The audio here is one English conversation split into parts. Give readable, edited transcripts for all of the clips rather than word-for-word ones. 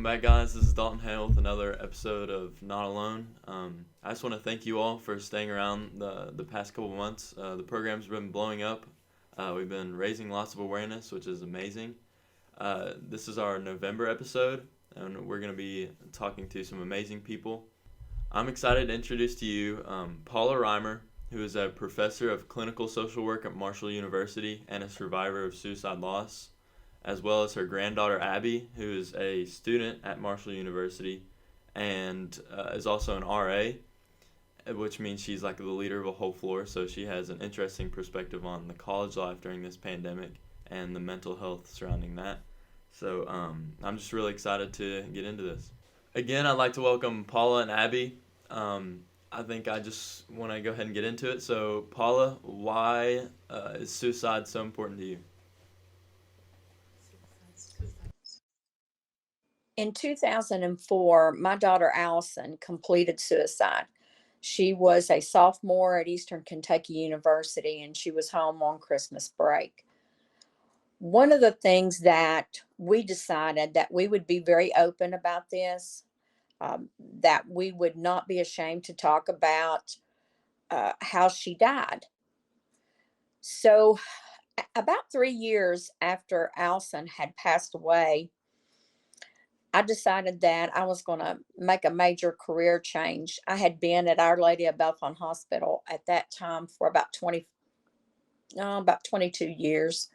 back, guys. This is Dalton Hale with another episode of Not Alone. I just want to thank you all for staying around the past couple months. The program's been blowing up. We've been raising lots of awareness, which is amazing. This is our November episode, and we're going to be talking to some amazing people. I'm excited to introduce to you Paula Rymer, who is a professor of clinical social work at Marshall University and a survivor of suicide loss, as well as her granddaughter Abbie, who is a student at Marshall University and is also an RA, which means she's like the leader of a whole floor, so she has an interesting perspective on the college life during this pandemic and the mental health surrounding that. So I'm just really excited to get into this. Again, I'd like to welcome Paula and Abbie. I think I just want to go ahead and get into it. So Paula, why is suicide so important to you? In 2004, my daughter Allison completed suicide. She was a sophomore at Eastern Kentucky University, and she was home on Christmas break. One of the things that we decided that we would be very open about this, that we would not be ashamed to talk about how she died. So about 3 years after Allison had passed away, I decided that I was going to make a major career change. I had been at Our Lady of Bethlehem Hospital at that time for about 22 years.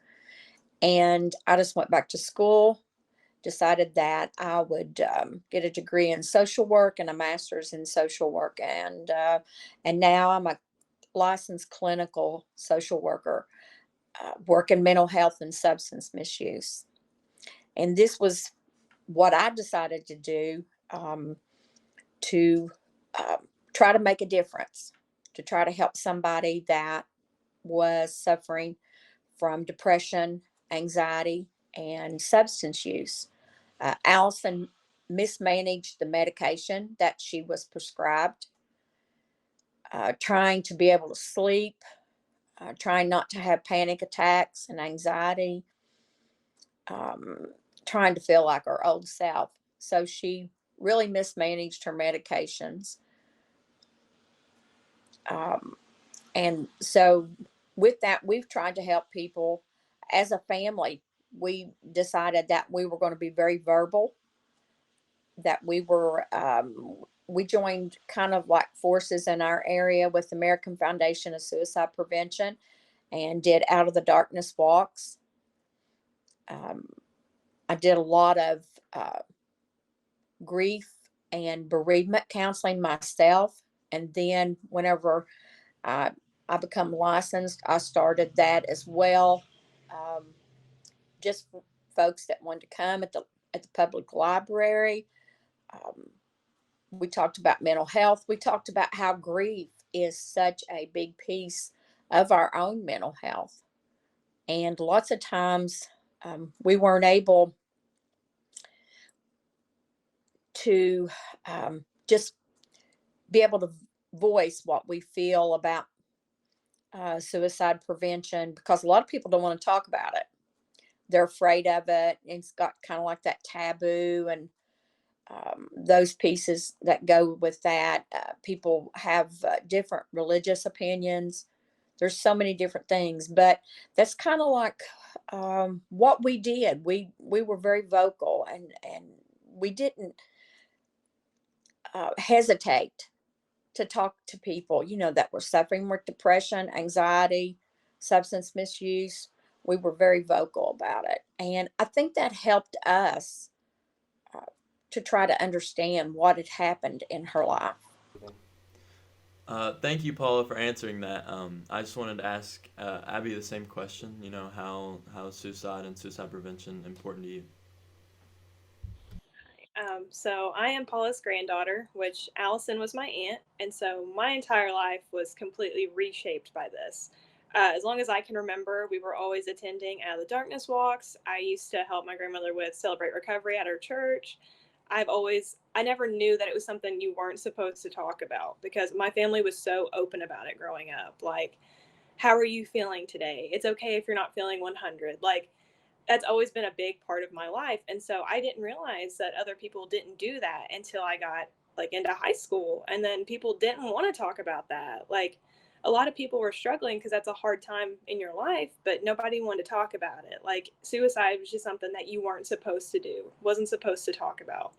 And I just went back to school, decided that I would get a degree in social work and a master's in social work. And now I'm a licensed clinical social worker, work in mental health and substance misuse. And this was what I decided to do to try to make a difference, to try to help somebody that was suffering from depression, anxiety, and substance use. Allison mismanaged the medication that she was prescribed, trying to be able to sleep, trying not to have panic attacks and anxiety, trying to feel like her old self. So she really mismanaged her medications. And so with that, we've tried to help people. As a family, we decided that we were going to be very verbal, that we joined kind of like forces in our area with the American Foundation of Suicide Prevention and did Out of the Darkness walks. I did a lot of grief and bereavement counseling myself. And then whenever I become licensed, I started that as well. Just folks that wanted to come at the public library. We talked about mental health. We talked about how grief is such a big piece of our own mental health. And lots of times we weren't able to just be able to voice what we feel about suicide prevention, because a lot of people don't want to talk about it. They're afraid of it. It's got kind of like that taboo and those pieces that go with that. People have different religious opinions. There's so many different things, but that's kind of like what we did. We were very vocal, and we didn't hesitate to talk to people, that were suffering with depression, anxiety, substance misuse. We were very vocal about it. And I think that helped us to try to understand what had happened in her life. Thank you, Paula, for answering that. I just wanted to ask Abbie the same question. How is suicide and suicide prevention important to you? So I am Paula's granddaughter, which Allison was my aunt, and so my entire life was completely reshaped by this. As long as I can remember, we were always attending Out of the Darkness walks. I used to help my grandmother with Celebrate Recovery at her church. I never knew that it was something you weren't supposed to talk about, because my family was so open about it growing up. Like, how are you feeling today? It's okay if you're not feeling 100. Like, that's always been a big part of my life. And so I didn't realize that other people didn't do that until I got like into high school. And then people didn't want to talk about that. Like a lot of people were struggling because that's a hard time in your life, but nobody wanted to talk about it. Like suicide was just something that you weren't supposed to do, wasn't supposed to talk about.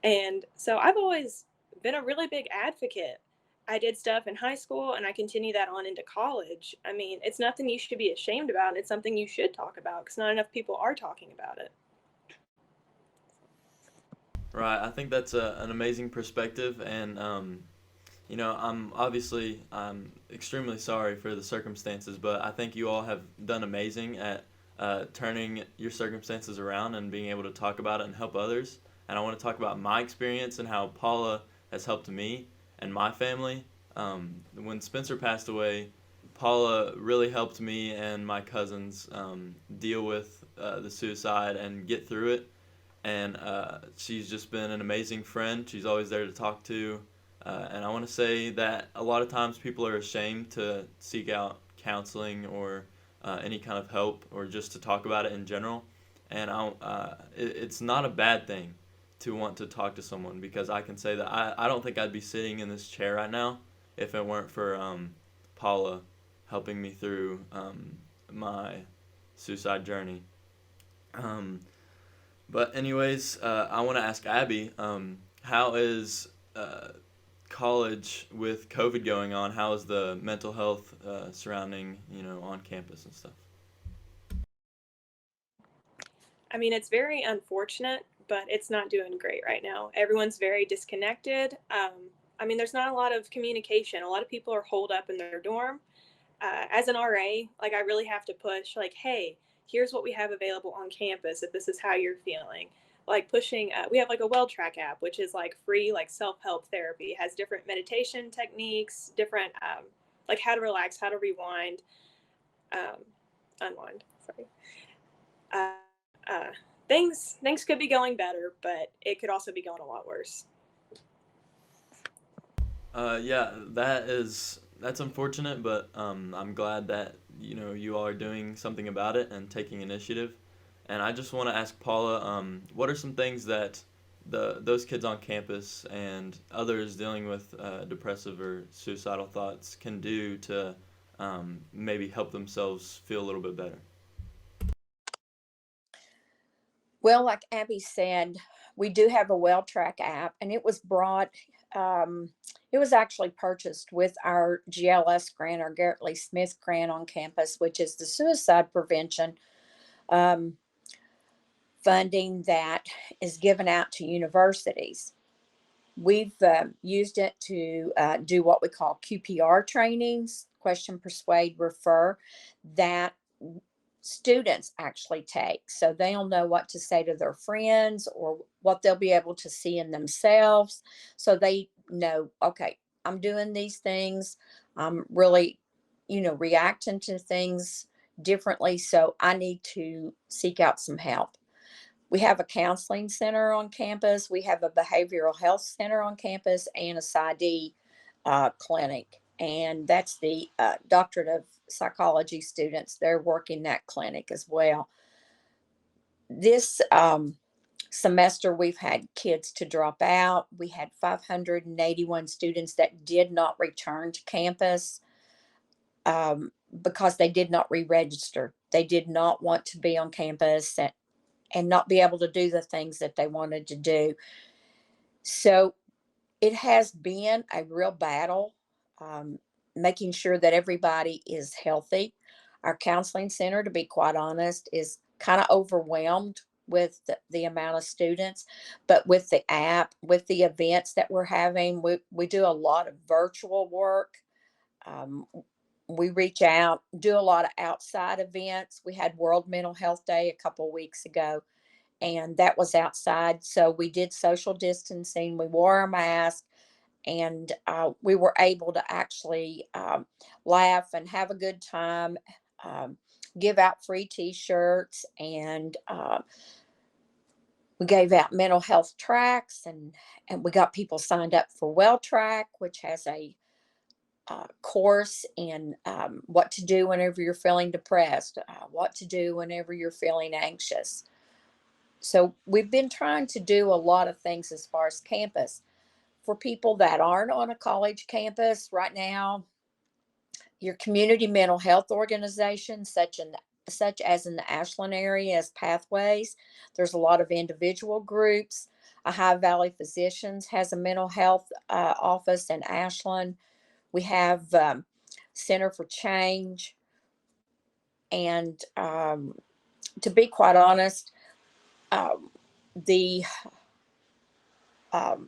And so I've always been a really big advocate. I did stuff in high school and I continue that on into college. I mean, it's nothing you should be ashamed about. It's something you should talk about because not enough people are talking about it. Right. I think that's an amazing perspective, and I'm extremely sorry for the circumstances, but I think you all have done amazing at turning your circumstances around and being able to talk about it and help others. And I want to talk about my experience and how Paula has helped me and my family. When Spencer passed away, Paula really helped me and my cousins deal with the suicide and get through it. And she's just been an amazing friend. She's always there to talk to. And I want to say that a lot of times people are ashamed to seek out counseling or any kind of help or just to talk about it in general. And it's not a bad thing to want to talk to someone, because I can say that I don't think I'd be sitting in this chair right now if it weren't for Paula helping me through my suicide journey. Um, but anyways, I want to ask Abbie, how is college with COVID going on? How is the mental health surrounding, on campus and stuff? I mean, it's very unfortunate, but it's not doing great right now. Everyone's very disconnected. I mean, there's not a lot of communication. A lot of people are holed up in their dorm. As an RA, like I really have to push, like, hey, here's what we have available on campus if this is how you're feeling. Like pushing, we have like a Well Track app, which is like free, like self-help therapy. It has different meditation techniques, different like how to relax, how to rewind, um, unwind. Sorry. Uh, things could be going better, but it could also be going a lot worse. Yeah, that's unfortunate, but I'm glad that you all are doing something about it and taking initiative. And I just want to ask Paula, what are some things that those kids on campus and others dealing with depressive or suicidal thoughts can do to maybe help themselves feel a little bit better? Well, like Abbie said, we do have a Well Track app, and it was brought, it was actually purchased with our GLS grant, our Garrett Lee Smith grant on campus, which is the suicide prevention um, funding that is given out to universities. We've used it to do what we call QPR trainings, question, persuade, refer, that students actually take. So they'll know what to say to their friends or what they'll be able to see in themselves. So they know, okay, I'm doing these things. I'm really, reacting to things differently. So I need to seek out some help. We have a counseling center on campus. We have a behavioral health center on campus and a PsyD clinic. And that's the doctorate of psychology students. They're working that clinic as well. This semester, we've had kids to drop out. We had 581 students that did not return to campus because they did not re-register. They did not want to be on campus and not be able to do the things that they wanted to do. So it has been a real battle, making sure that everybody is healthy. Our counseling center, to be quite honest, is kind of overwhelmed with the amount of students, but with the app, with the events that we're having, we do a lot of virtual work. Um, we reach out, do a lot of outside events. We had World Mental Health Day a couple of weeks ago, and that was outside. So we did social distancing. We wore a mask, and we were able to actually laugh and have a good time, um, give out free T-shirts, and we gave out mental health tracks, and we got people signed up for Well Track, which has a course in what to do whenever you're feeling depressed, what to do whenever you're feeling anxious. So we've been trying to do a lot of things as far as campus. For people that aren't on a college campus right now, your community mental health organizations, such as in the Ashland area as Pathways, there's a lot of individual groups. High Valley Physicians has a mental health office in Ashland. We have Center for Change. And to be quite honest, the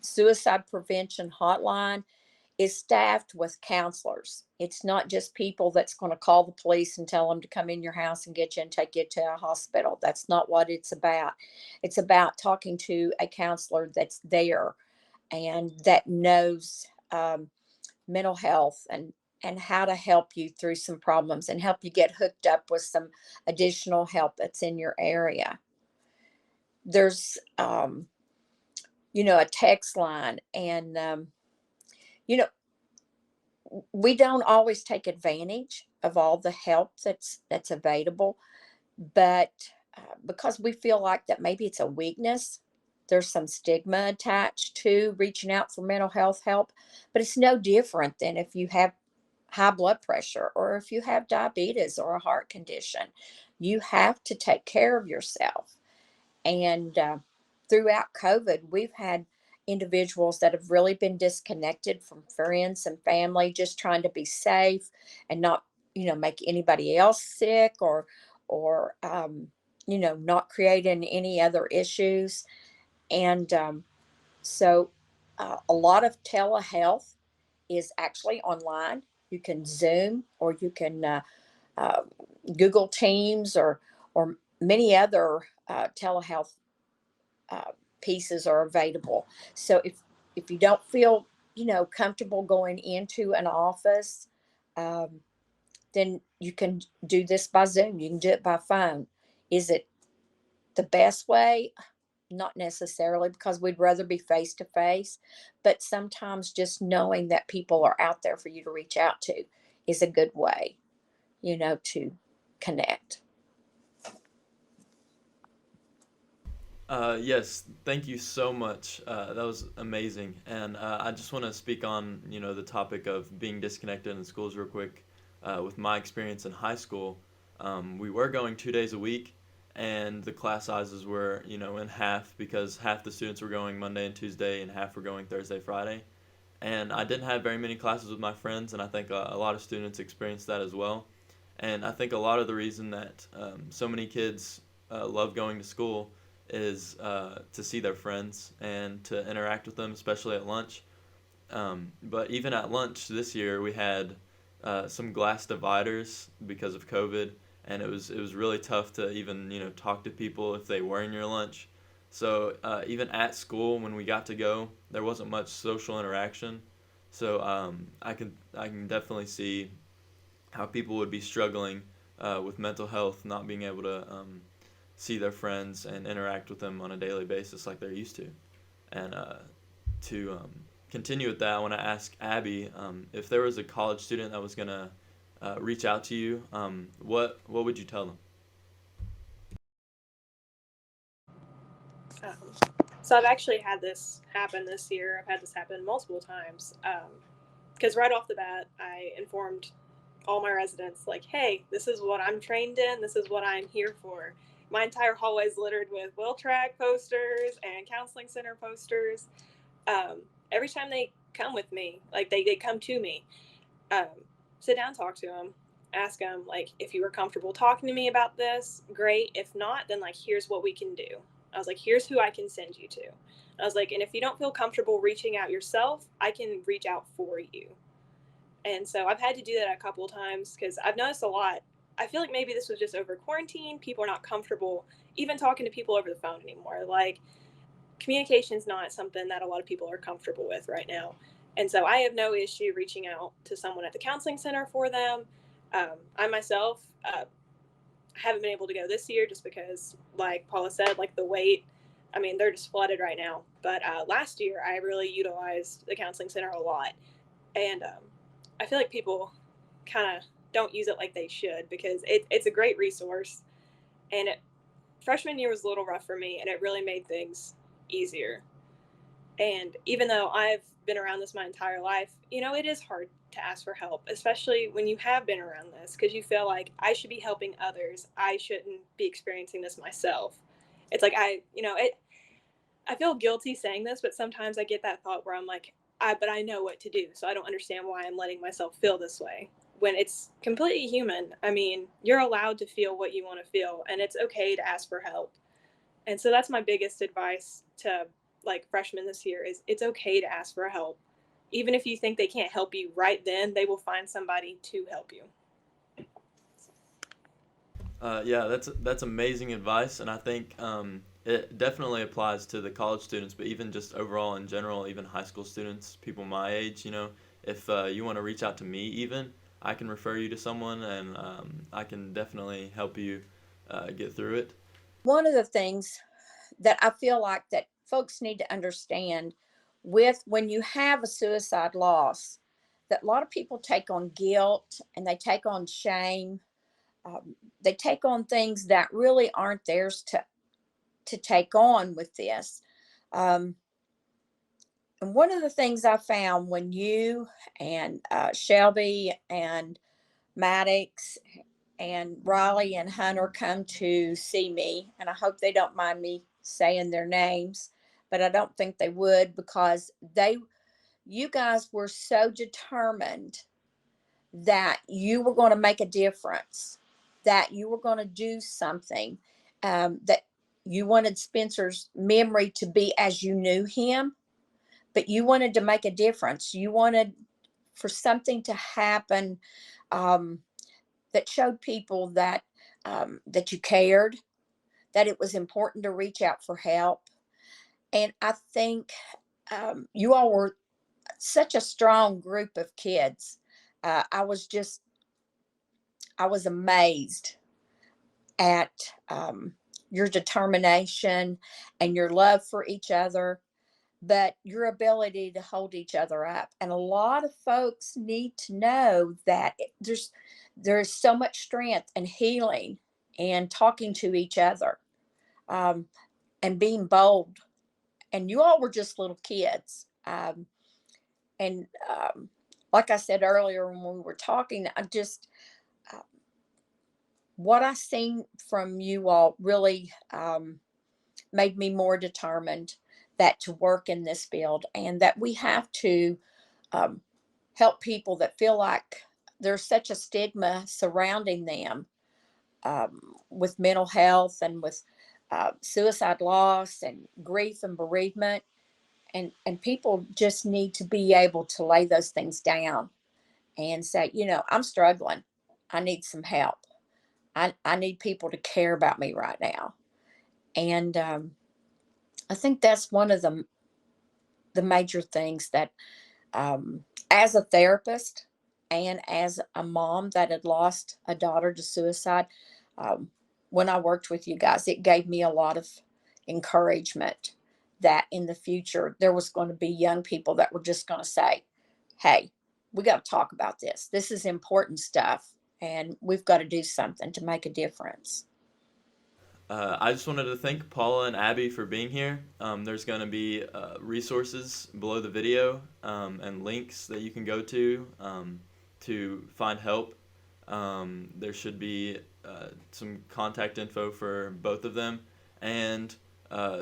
suicide prevention hotline is staffed with counselors. It's not just people that's going to call the police and tell them to come in your house and get you and take you to a hospital. That's not what it's about. It's about talking to a counselor that's there and that knows mental health and how to help you through some problems and help you get hooked up with some additional help that's in your area. There's, a text line, and, we don't always take advantage of all the help that's available, but because we feel like that maybe it's a weakness, there's some stigma attached to reaching out for mental health help. But it's no different than if you have high blood pressure or if you have diabetes or a heart condition. You have to take care of yourself. And throughout COVID, we've had individuals that have really been disconnected from friends and family, just trying to be safe and not, make anybody else sick or not creating any other issues. And so a lot of telehealth is actually online. You can Zoom, or you can uh, Google Teams, or many other telehealth pieces are available. So if you don't feel comfortable going into an office, then you can do this by Zoom. You can do it by phone. Is it the best way? Not necessarily, because we'd rather be face to face, but sometimes just knowing that people are out there for you to reach out to is a good way, to connect. Yes, thank you so much. That was amazing. And I just want to speak on, the topic of being disconnected in schools real quick. With my experience in high school, we were going 2 days a week, and the class sizes were, in half, because half the students were going Monday and Tuesday and half were going Thursday, Friday. And I didn't have very many classes with my friends, and I think a lot of students experienced that as well. And I think a lot of the reason that so many kids love going to school is to see their friends and to interact with them, especially at lunch. But even at lunch this year, we had some glass dividers because of COVID, and it was really tough to even talk to people if they were in your lunch. So even at school, when we got to go, there wasn't much social interaction. So I can definitely see how people would be struggling with mental health, not being able to see their friends and interact with them on a daily basis like they're used to. And to continue with that, I want to ask Abbie, if there was a college student that was going to reach out to you, what would you tell them? So I've actually had this happen this year. I've had this happen multiple times. Because right off the bat, I informed all my residents, like, hey, this is what I'm trained in. This is what I'm here for. My entire hallway is littered with Will Track posters and counseling center posters. Every time they come with me, like they come to me, sit down, talk to them, ask them, like, if you were comfortable talking to me about this, great. If not, then like, here's what we can do. I was like, here's who I can send you to. I was like, and if you don't feel comfortable reaching out yourself, I can reach out for you. And so I've had to do that a couple of times because I've noticed a lot. I feel like maybe this was just over quarantine. People are not comfortable even talking to people over the phone anymore. Like, communication is not something that a lot of people are comfortable with right now. And so I have no issue reaching out to someone at the counseling center for them. I myself haven't been able to go this year just because, like Paula said, like the wait, I mean, they're just flooded right now. But last year, I really utilized the counseling center a lot. And I feel like people kind of don't use it like they should, because it's a great resource. And freshman year was a little rough for me, and it really made things easier. And even though I've been around this my entire life, it is hard to ask for help, especially when you have been around this, because you feel like I should be helping others. I shouldn't be experiencing this myself. It's like I feel guilty saying this, but sometimes I get that thought where I'm like, but I know what to do, so I don't understand why I'm letting myself feel this way, when it's completely human. I mean, you're allowed to feel what you want to feel, and it's okay to ask for help. And so that's my biggest advice to freshmen this year is it's okay to ask for help. Even if you think they can't help you right then, they will find somebody to help you. Yeah, that's amazing advice, and I think it definitely applies to the college students, but even just overall in general, even high school students, people my age. If you want to reach out to me, even I can refer you to someone, and I can definitely help you get through it. One of the things that I feel like that folks need to understand with when you have a suicide loss, that a lot of people take on guilt and they take on shame. They take on things that really aren't theirs to take on with this. And one of the things I found when you and Shelby and Maddox and Riley and Hunter come to see me, and I hope they don't mind me saying their names, but I don't think they would, because you guys were so determined that you were going to make a difference, that you were going to do something, that you wanted Spencer's memory to be as you knew him, but you wanted to make a difference. You wanted for something to happen that showed people that that you cared, that it was important to reach out for help. And I think you all were such a strong group of kids. I was amazed at your determination and your love for each other, but your ability to hold each other up. And a lot of folks need to know that there's so much strength and healing and talking to each other, and being bold. And you all were just little kids. And like I said earlier when we were talking, uh, what I seen from you all really made me more determined that to work in this field, and that we have to um, help people that feel like there's such a stigma surrounding them with mental health and with suicide loss and grief and bereavement. And people just need to be able to lay those things down and say, I'm struggling. I need some help. I need people to care about me right now. And I think that's one of the major things that, as a therapist and as a mom that had lost a daughter to suicide, when I worked with you guys, it gave me a lot of encouragement that in the future there was going to be young people that were just going to say, hey, we got to talk about this. This is important stuff, and we've got to do something to make a difference. I just wanted to thank Paula and Abbie for being here. There's going to be resources below the video, and links that you can go to find help. There should be some contact info for both of them, and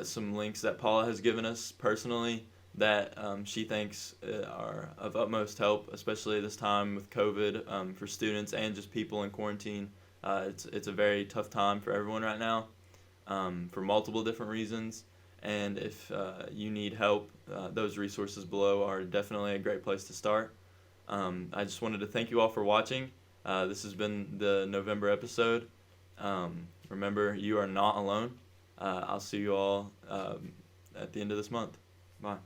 some links that Paula has given us personally that she thinks are of utmost help, especially this time with COVID, for students and just people in quarantine. It's a very tough time for everyone right now, for multiple different reasons. And if you need help, those resources below are definitely a great place to start. I just wanted to thank you all for watching. This has been the November episode. Remember, you are not alone. I'll see you all at the end of this month. Bye.